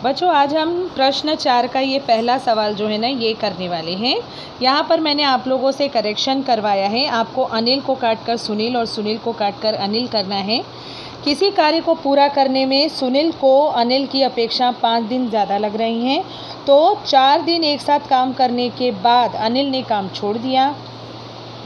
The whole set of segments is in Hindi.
बच्चों आज हम प्रश्न 4 का ये पहला सवाल जो है ना ये करने वाले हैं। यहाँ पर मैंने आप लोगों से करेक्शन करवाया है। आपको अनिल को काटकर सुनील और सुनील को काटकर अनिल करना है। किसी कार्य को पूरा करने में सुनील को अनिल की अपेक्षा 5 दिन ज़्यादा लग रही हैं, तो 4 दिन एक साथ काम करने के बाद अनिल ने काम छोड़ दिया।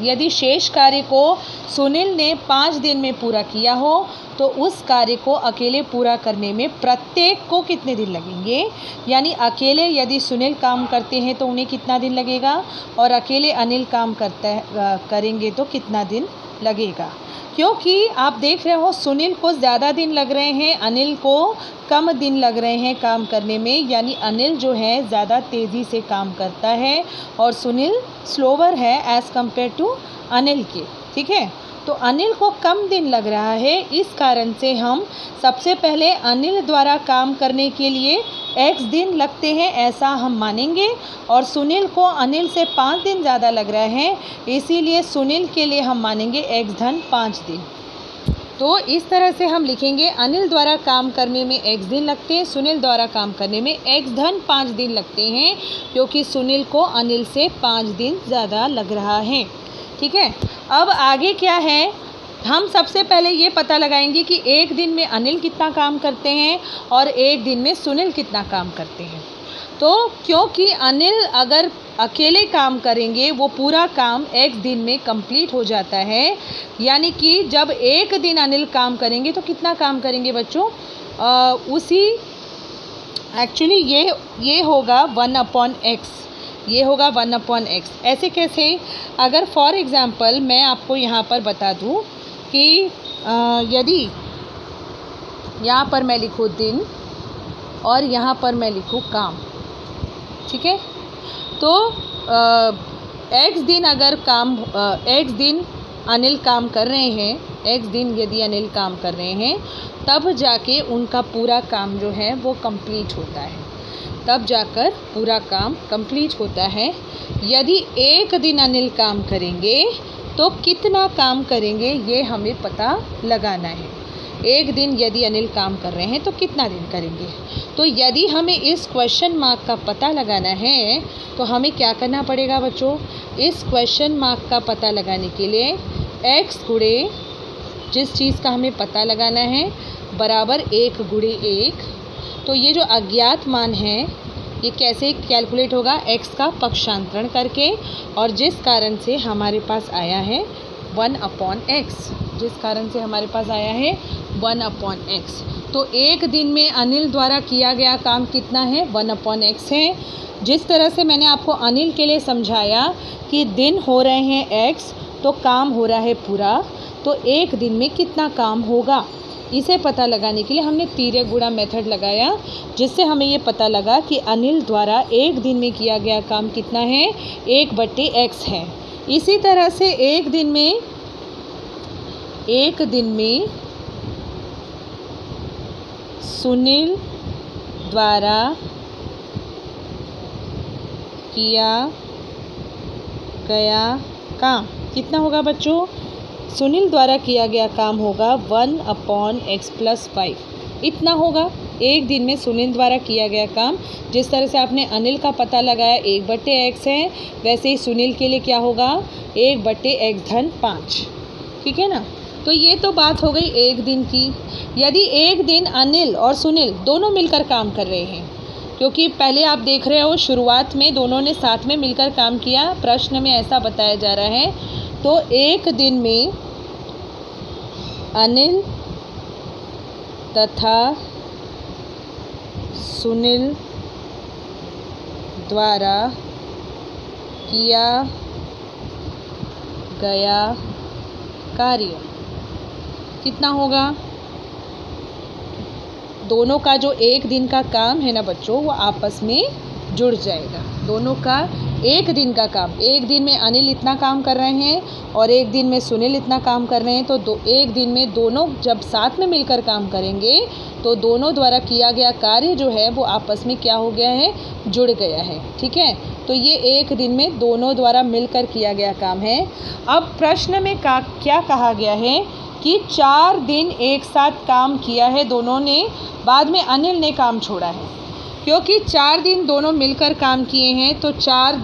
यदि शेष कार्य को सुनील ने 5 दिन में पूरा किया हो तो उस कार्य को अकेले पूरा करने में प्रत्येक को कितने दिन लगेंगे। यानी अकेले यदि सुनील काम करते हैं तो उन्हें कितना दिन लगेगा और अकेले अनिल काम करेंगे तो कितना दिन लगेगा। क्योंकि आप देख रहे हो सुनील को ज़्यादा दिन लग रहे हैं, अनिल को कम दिन लग रहे हैं काम करने में। यानी अनिल जो है ज़्यादा तेज़ी से काम करता है और सुनील स्लोवर है एज़ कम्पेयर टू अनिल के। ठीक है, तो अनिल को कम दिन लग रहा है। इस कारण से हम सबसे पहले अनिल द्वारा काम करने के लिए x दिन लगते हैं ऐसा हम मानेंगे, और सुनील को अनिल से 5 दिन ज़्यादा लग रहा है, इसीलिए सुनील के लिए हम मानेंगे x धन 5 दिन। तो इस तरह से हम लिखेंगे अनिल द्वारा काम करने में x दिन लगते हैं, सुनील द्वारा काम करने में x धन 5 दिन लगते हैं, क्योंकि सुनील को अनिल से 5 दिन ज़्यादा लग रहा है। ठीक है, अब आगे क्या है, हम सबसे पहले ये पता लगाएंगे कि एक दिन में अनिल कितना काम करते हैं और एक दिन में सुनील कितना काम करते हैं। तो क्योंकि अनिल अगर अकेले काम करेंगे वो पूरा काम एक दिन में कंप्लीट हो जाता है। यानी कि जब एक दिन अनिल काम करेंगे तो कितना काम करेंगे बच्चों, एक्चुअली ये होगा 1/x, ये होगा 1/x। ऐसे कैसे, अगर फॉर एग्ज़ाम्पल मैं आपको यहाँ पर बता दूँ कि यदि यहाँ पर मैं लिखूँ दिन और यहाँ पर मैं लिखूँ काम, ठीक है, तो x दिन अगर x दिन अनिल काम कर रहे हैं, x दिन यदि अनिल काम कर रहे हैं तब जाके उनका पूरा काम जो है वो कंप्लीट होता है, तब जाकर पूरा काम कंप्लीट होता है। यदि एक दिन अनिल काम करेंगे तो कितना काम करेंगे ये हमें पता लगाना है। एक दिन यदि अनिल काम कर रहे हैं तो कितना दिन करेंगे। तो यदि हमें इस क्वेश्चन मार्क का पता लगाना है तो हमें क्या करना पड़ेगा बच्चों, इस क्वेश्चन मार्क का पता लगाने के लिए x गुणे जिस चीज़ का हमें पता लगाना है बराबर 1 गुणे 1। तो ये जो अज्ञात मान है ये कैसे कैलकुलेट होगा, x का पक्षांतरण करके, और जिस कारण से हमारे पास आया है 1/x, जिस कारण से हमारे पास आया है 1/x। तो एक दिन में अनिल द्वारा किया गया काम कितना है, 1/x है। जिस तरह से मैंने आपको अनिल के लिए समझाया कि दिन हो रहे हैं x तो काम हो रहा है पूरा, तो एक दिन में कितना काम होगा इसे पता लगाने के लिए हमने तिर्यक गुणा मेथड लगाया, जिससे हमें ये पता लगा कि अनिल द्वारा एक दिन में किया गया काम कितना है, 1/x है। इसी तरह से एक दिन में सुनील द्वारा किया गया काम कितना होगा बच्चों, सुनील द्वारा किया गया काम होगा 1/x + 5, इतना होगा एक दिन में सुनील द्वारा किया गया काम। जिस तरह से आपने अनिल का पता लगाया 1/x है, वैसे ही सुनील के लिए क्या होगा 1/x धन 5। ठीक है ना, तो ये तो बात हो गई एक दिन की। यदि एक दिन अनिल और सुनील दोनों मिलकर काम कर रहे हैं, क्योंकि पहले आप देख रहे हो शुरुआत में दोनों ने साथ में मिलकर काम किया, प्रश्न में ऐसा बताया जा रहा है। तो एक दिन में अनिल तथा सुनील द्वारा किया गया कार्य कितना होगा, दोनों का जो एक दिन का काम है ना बच्चों वो आपस में जुड़ जाएगा। दोनों का एक दिन का काम, एक दिन में अनिल इतना काम कर रहे हैं और एक दिन में सुनील इतना काम कर रहे हैं, तो एक दिन में दोनों जब साथ में मिलकर काम करेंगे तो दोनों द्वारा किया गया कार्य जो है वो आपस में क्या हो गया है, जुड़ गया है। ठीक है, तो ये एक दिन में दोनों द्वारा मिलकर किया गया काम है। अब प्रश्न में क्या कहा गया है कि 4 दिन एक साथ काम किया है दोनों ने, बाद में अनिल ने काम छोड़ा है। क्योंकि 4 दिन दोनों मिलकर काम किए हैं तो 4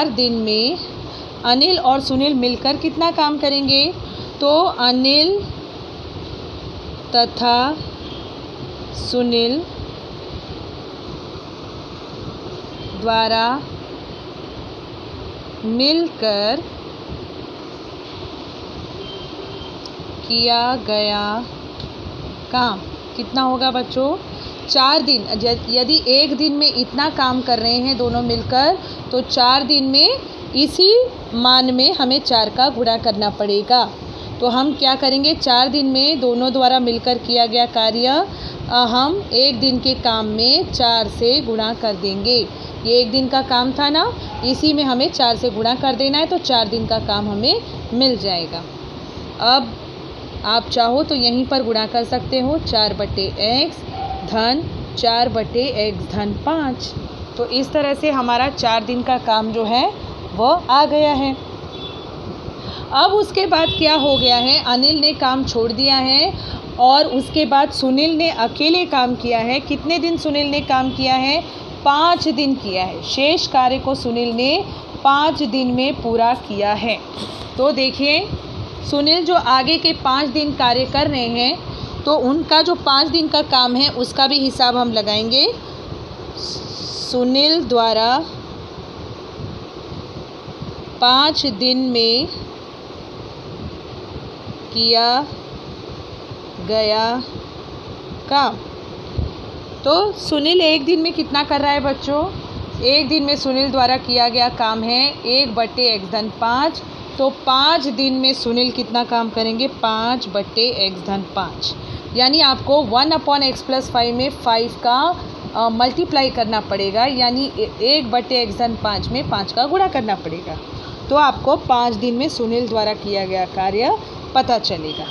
दिन में अनिल और सुनील मिलकर कितना काम करेंगे? तो अनिल तथा सुनील द्वारा मिलकर किया गया काम कितना होगा बच्चों? 4 दिन। यदि एक दिन में इतना काम कर रहे हैं दोनों मिलकर तो 4 दिन में इसी मान में हमें 4 का गुणा करना पड़ेगा। तो हम क्या करेंगे? 4 दिन में दोनों द्वारा मिलकर किया गया कार्य हम एक दिन के काम में 4 से गुणा कर देंगे। ये एक दिन का काम था ना, इसी में हमें 4 से गुणा कर देना है तो 4 दिन का काम हमें मिल जाएगा। अब आप चाहो तो यहीं पर गुणा कर सकते हो, 4/x धन 4/x धन 5। तो इस तरह से हमारा 4 दिन का काम जो है वो आ गया है। अब उसके बाद क्या हो गया है? अनिल ने काम छोड़ दिया है और उसके बाद सुनील ने अकेले काम किया है। कितने दिन सुनील ने काम किया है? 5 दिन किया है। शेष कार्य को सुनील ने 5 दिन में पूरा किया है। तो देखिए सुनील जो आगे के 5 दिन कार्य कर रहे हैं तो उनका जो 5 दिन का काम है उसका भी हिसाब हम लगाएंगे। सुनील द्वारा 5 दिन में किया गया काम। तो सुनील एक दिन में कितना कर रहा है बच्चों? एक दिन में सुनील द्वारा किया गया काम है 1/x धन 5। तो 5 दिन में सुनील कितना काम करेंगे? 5/x धन 5। यानी आपको 1/x + 5 में 5 का मल्टीप्लाई करना पड़ेगा, यानी 1/x धन 5 में 5 का गुणा करना पड़ेगा। तो आपको 5 दिन में सुनील द्वारा किया गया कार्य पता चलेगा।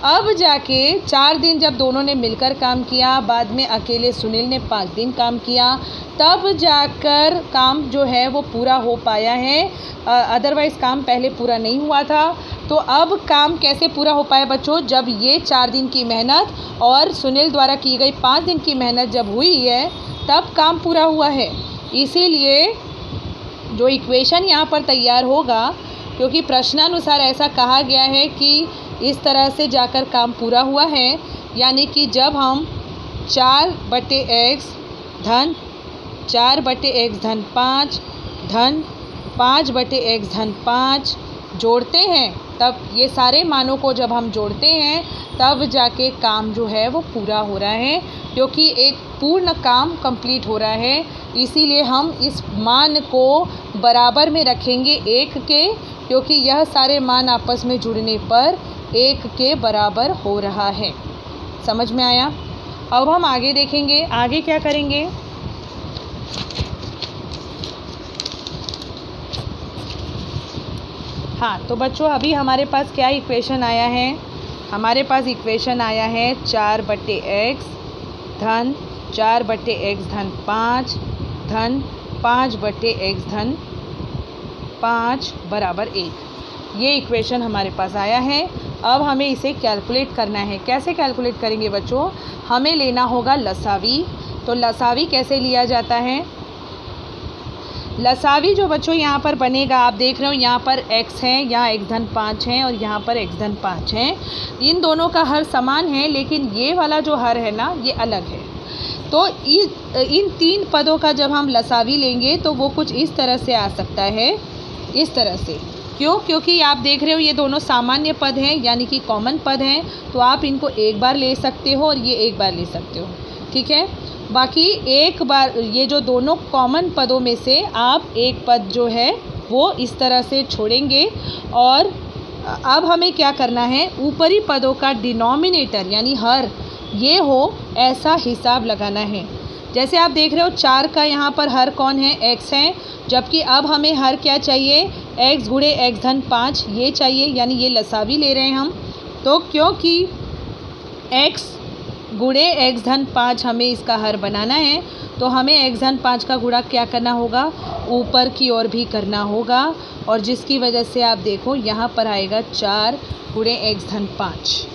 अब जाके 4 दिन जब दोनों ने मिलकर काम किया, बाद में अकेले सुनील ने 5 दिन काम किया, तब जाकर काम जो है वो पूरा हो पाया है। अदरवाइज़ काम पहले पूरा नहीं हुआ था। तो अब काम कैसे पूरा हो पाया बच्चों? जब ये 4 दिन की मेहनत और सुनील द्वारा की गई 5 दिन की मेहनत जब हुई है तब काम पूरा हुआ है। इसीलिए जो इक्वेशन यहाँ पर तैयार होगा, क्योंकि प्रश्नानुसार ऐसा कहा गया है कि इस तरह से जाकर काम पूरा हुआ है, यानी कि जब हम 4/x धन 4/x धन 5 धन 5/x धन 5 जोड़ते हैं, तब ये सारे मानों को जब हम जोड़ते हैं तब जाके काम जो है वो पूरा हो रहा है, क्योंकि एक पूर्ण काम कंप्लीट हो रहा है। इसीलिए हम इस मान को बराबर में रखेंगे 1 के, क्योंकि यह सारे मान आपस में जुड़ने पर 1 के बराबर हो रहा है। समझ में आया? अब हम आगे देखेंगे, आगे क्या करेंगे। हाँ, तो बच्चों अभी हमारे पास क्या इक्वेशन आया है? हमारे पास इक्वेशन आया है 4/x धन 4/x धन 5 धन 5/x धन 5 बराबर 1। ये इक्वेशन हमारे पास आया है। अब हमें इसे कैलकुलेट करना है। कैसे कैलकुलेट करेंगे बच्चों? हमें लेना होगा लसावी। तो लसावी कैसे लिया जाता है? लसावी जो बच्चों यहाँ पर बनेगा, आप देख रहे हो यहाँ पर x है, यहाँ x धन 5 है और यहाँ पर x धन 5 है। इन दोनों का हर समान है, लेकिन ये वाला जो हर है ना ये अलग है। तो इन 3 पदों का जब हम लसावी लेंगे तो वो कुछ इस तरह से आ सकता है, इस तरह से। क्यों? क्योंकि आप देख रहे हो ये दोनों सामान्य पद हैं, यानी कि कॉमन पद हैं। तो आप इनको एक बार ले सकते हो और ये एक बार ले सकते हो, ठीक है। बाकी एक बार ये जो दोनों कॉमन पदों में से आप एक पद जो है वो इस तरह से छोड़ेंगे। और अब हमें क्या करना है? ऊपरी पदों का डिनोमिनेटर यानी हर ये हो ऐसा हिसाब लगाना है। जैसे आप देख रहे हो 4 का यहाँ पर हर कौन है? x है। जबकि अब हमें हर क्या चाहिए? x गुणे x धन 5 ये चाहिए, यानी ये लसावी ले रहे हैं हम। तो क्योंकि x गुणे x धन 5 हमें इसका हर बनाना है, तो हमें x धन 5 का गुणा क्या करना होगा? ऊपर की ओर भी करना होगा। और जिसकी वजह से आप देखो यहाँ पर आएगा 4 गुणे x धन 5।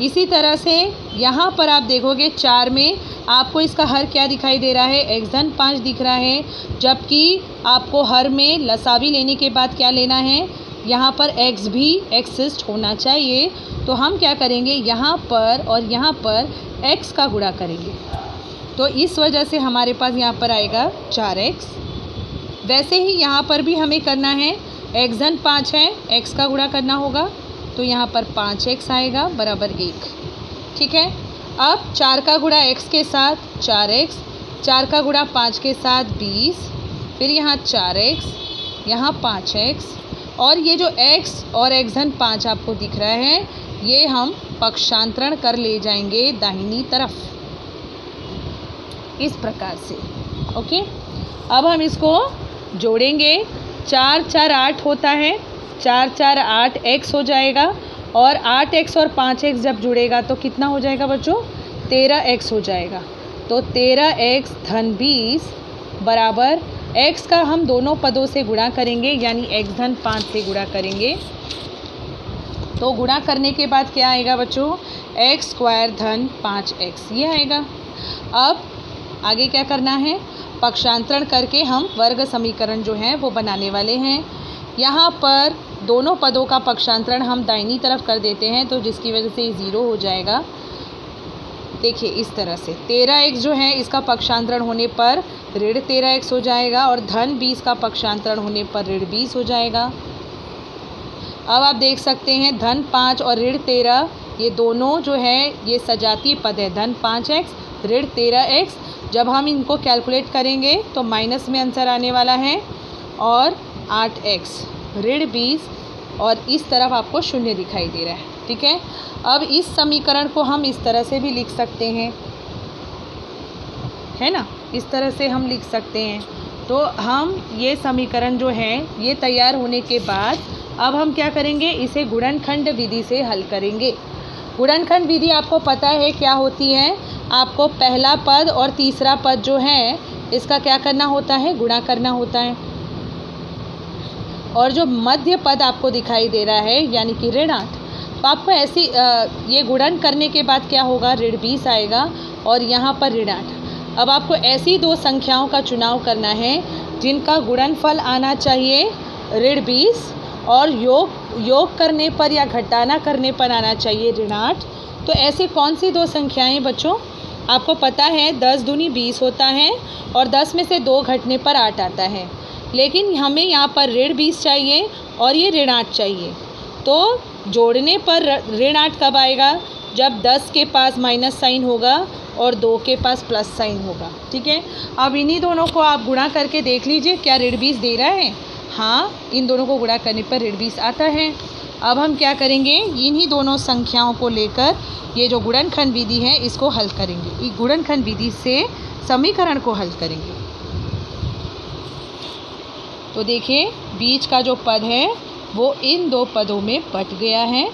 इसी तरह से यहाँ पर आप देखोगे 4 में आपको इसका हर क्या दिखाई दे रहा है, x धन 5 दिख रहा है, जबकि आपको हर में लसावी लेने के बाद क्या लेना है, यहाँ पर x भी एक्सिस्ट होना चाहिए। तो हम क्या करेंगे, यहाँ पर और यहाँ पर x का गुणा करेंगे, तो इस वजह से हमारे पास यहाँ पर आएगा 4x। वैसे ही यहाँ पर भी हमें करना है, x धन 5 है, x का गुणा करना होगा, तो यहाँ पर 5x आएगा बराबर 1। ठीक है, अब 4 का गुणा x के साथ 4x, 4 का गुणा 5 के साथ 20, फिर यहाँ 4x, यहाँ 5x, और ये जो x और x धन 5 आपको दिख रहा है, ये हम पक्षांतरण कर ले जाएंगे दाहिनी तरफ, इस प्रकार से। ओके, अब हम इसको जोड़ेंगे। 4 4 8 होता है, 4 4 8 x हो जाएगा, और 8x और 5x जब जुड़ेगा तो कितना हो जाएगा बच्चों, 13x हो जाएगा। तो 13x धन 20 बराबर x का हम दोनों पदों से गुणा करेंगे, यानी x धन 5 से गुणा करेंगे। तो गुणा करने के बाद क्या आएगा बच्चों, x स्क्वायर धन 5x, ये आएगा। अब आगे क्या करना है, पक्षांतरण करके हम वर्ग समीकरण जो है वो बनाने वाले हैं। यहाँ पर दोनों पदों का पक्षांतरण हम दाहिनी तरफ कर देते हैं, तो जिसकी वजह से 0 हो जाएगा। देखिए इस तरह से 13x जो है इसका पक्षांतरण होने पर ऋण 13x हो जाएगा, और धन 20 का पक्षांतरण होने पर ऋण 20 हो जाएगा। अब आप देख सकते हैं धन 5 और ऋण 13 ये दोनों जो है ये सजातीय पद है, धन 5x ऋण 13x। जब हम इनको कैलकुलेट करेंगे तो माइनस में आंसर आने वाला है, और 8x ऋण 20, और इस तरफ आपको 0 दिखाई दे रहा है। ठीक है, अब इस समीकरण को हम इस तरह से भी लिख सकते हैं, है ना, इस तरह से हम लिख सकते हैं। तो हम ये समीकरण जो है ये तैयार होने के बाद अब हम क्या करेंगे, इसे गुणनखंड विधि से हल करेंगे। गुणनखंड विधि आपको पता है क्या होती है, आपको पहला पद और तीसरा पद जो है इसका क्या करना होता है, गुणा करना होता है, और जो मध्य पद आपको दिखाई दे रहा है यानी कि ऋण 8, तो आपको ऐसी ये गुणन करने के बाद क्या होगा, ऋण 20 आएगा, और यहाँ पर ऋण 8। अब आपको ऐसी दो संख्याओं का चुनाव करना है जिनका गुणनफल आना चाहिए ऋण 20, और योग करने पर या घटाना करने पर आना चाहिए ऋण 8। तो ऐसे कौन सी दो संख्याएं बच्चों, आपको पता है 10 दूनी 20 होता है, और 10 में से 2 घटने पर 8 आता है, लेकिन हमें यहाँ पर ऋण 20 चाहिए और ये ऋण 8 चाहिए। तो जोड़ने पर ऋण 8 कब आएगा, जब 10 के पास माइनस साइन होगा और 2 के पास प्लस साइन होगा। ठीक है, अब इन्हीं दोनों को आप गुणा करके देख लीजिए क्या ऋण 20 दे रहा है। हाँ, इन दोनों को गुणा करने पर ऋण 20 आता है। अब हम क्या करेंगे, इन्हीं दोनों संख्याओं को लेकर ये जो गुणनखंड विधि है इसको हल करेंगे। इस गुणनखंड विधि से समीकरण को हल करेंगे। तो देखिए बीच का जो पद है वो इन दो पदों में बट गया है,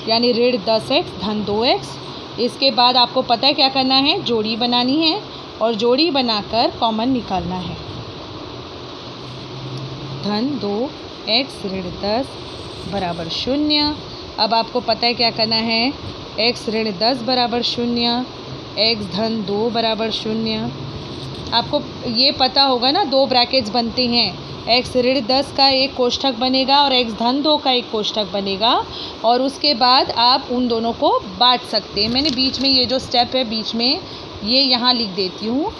यानी ऋण 10x धन 2x। इसके बाद आपको पता है क्या करना है, जोड़ी बनानी है, और जोड़ी बनाकर कॉमन निकालना है। धन 2x ऋण 10 बराबर 0। अब आपको पता है क्या करना है, x ऋण 10 बराबर 0, x धन 2 बराबर 0। आपको ये पता होगा ना, 2 ब्रैकेट्स बनते हैं, x ऋण 10 का एक कोष्ठक बनेगा और x धन 2 का एक कोष्ठक बनेगा, और उसके बाद आप उन दोनों को बांट सकते हैं। मैंने बीच में ये जो स्टेप है बीच में ये यहाँ लिख देती हूँ,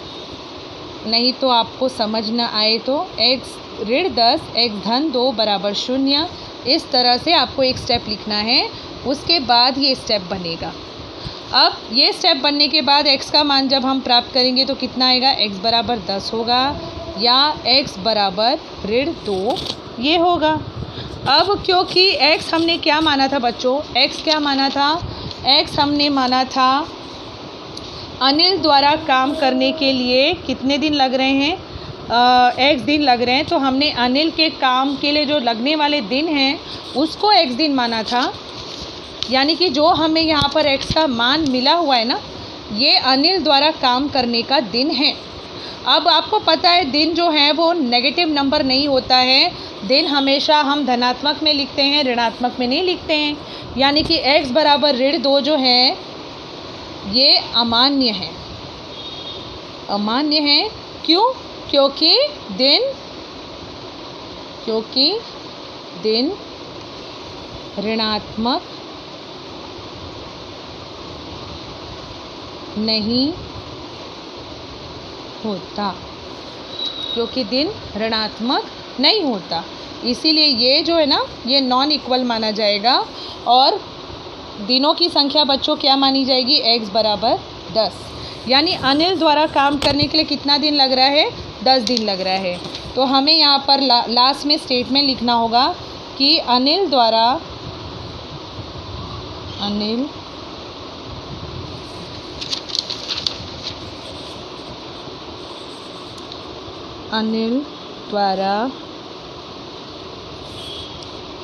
नहीं तो आपको समझ ना आए तो x ऋण 10 x धन 2 बराबर 0, इस तरह से आपको एक स्टेप लिखना है, उसके बाद ये स्टेप बनेगा। अब ये स्टेप बनने के बाद x का मान जब हम प्राप्त करेंगे तो कितना आएगा, x बराबर 10 होगा या x बराबर ऋण 2 ये होगा। अब क्योंकि x हमने क्या माना था बच्चों, x क्या माना था, x हमने माना था अनिल द्वारा काम करने के लिए कितने दिन लग रहे हैं, x दिन लग रहे हैं। तो हमने अनिल के काम के लिए जो लगने वाले दिन हैं उसको x दिन माना था, यानी कि जो हमें यहाँ पर x का मान मिला हुआ है ना, ये अनिल द्वारा काम करने का दिन है। अब आपको पता है दिन जो है वो नेगेटिव नंबर नहीं होता है, दिन हमेशा हम धनात्मक में लिखते हैं, ऋणात्मक में नहीं लिखते हैं, यानी कि x बराबर ऋण 2 जो है ये अमान्य है। अमान्य है। क्यों? क्योंकि दिन ऋणात्मक नहीं होता, क्योंकि दिन ऋणात्मक नहीं होता, इसीलिए ये जो है ना ये नॉन इक्वल माना जाएगा और दिनों की संख्या बच्चों क्या मानी जाएगी? x बराबर 10। यानी अनिल द्वारा काम करने के लिए कितना दिन लग रहा है? 10 दिन लग रहा है। तो हमें यहाँ पर लास्ट में स्टेटमेंट लिखना होगा कि अनिल द्वारा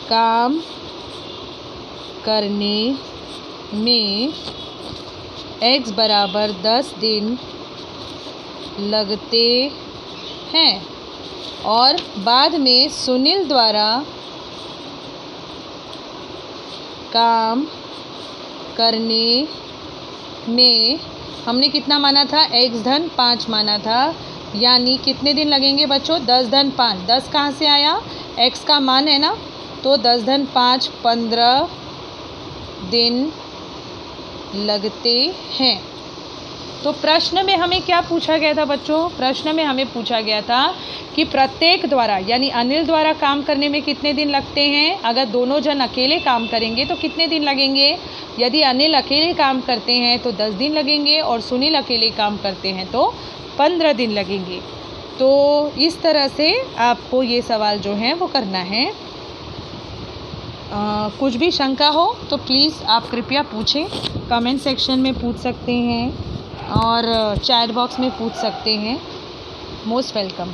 काम करने में x बराबर 10 दिन लगते हैं और बाद में सुनील द्वारा काम करने में हमने कितना माना था? x धन 5 माना था, यानी कितने दिन लगेंगे बच्चों? 10 धन 5। 10 कहाँ से आया? x का मान है ना, तो 10 धन 5 15 दिन लगते हैं। तो प्रश्न में हमें क्या पूछा गया था बच्चों? प्रश्न में हमें पूछा गया था कि प्रत्येक द्वारा यानी अनिल द्वारा काम करने में कितने दिन लगते हैं? अगर दोनों जन अकेले काम करेंगे तो कितने दिन लगेंगे? यदि अनिल अकेले काम करते हैं तो 10 दिन लगेंगे और सुनील अकेले काम करते हैं तो 15 दिन लगेंगे। तो इस तरह से आपको ये सवाल जो है वो करना है। कुछ भी शंका हो तो प्लीज़ आप कृपया पूछें, कमेंट सेक्शन में पूछ सकते हैं और चैट बॉक्स में पूछ सकते हैं। Most welcome.